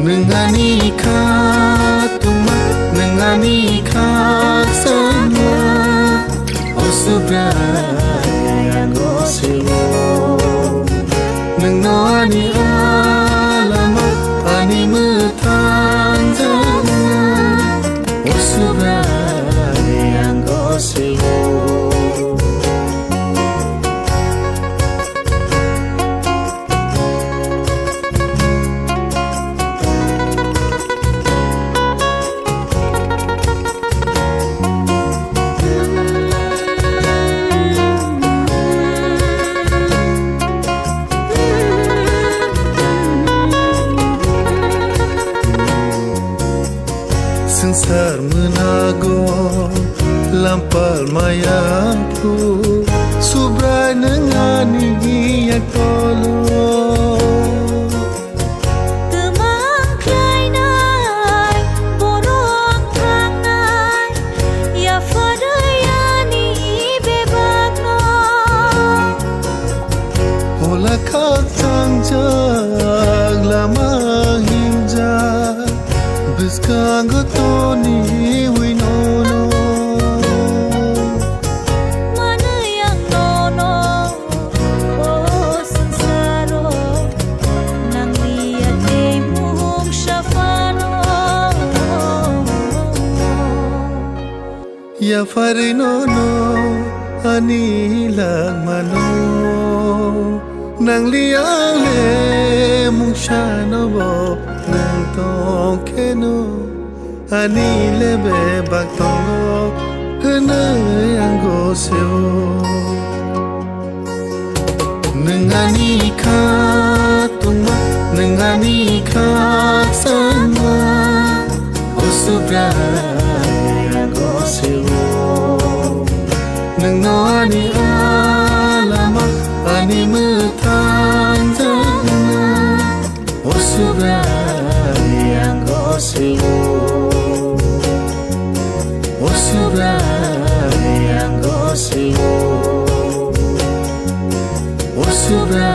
Nengani kha tuma nengani kha sama osubra yango sewo nengani alama ani mutanjana osubra yango sewo Sansar menago lampal mayampu subrai nengani yak tolo Temang klai nai borong thang nai ya fadayani bebak no hola khak chang chang lama himja biskang toni winono Mana yang nono oh sansaro nang liat muhung syafano ya farinono ani lagmano nang liang le mung shano bo nang tong keno ani lebe bak tongo hene yango seo nengani kha tuma nengani kha sama osubra yango seo nengani alama ani mutanjana osubra yango sewo osubra yango sewo osubra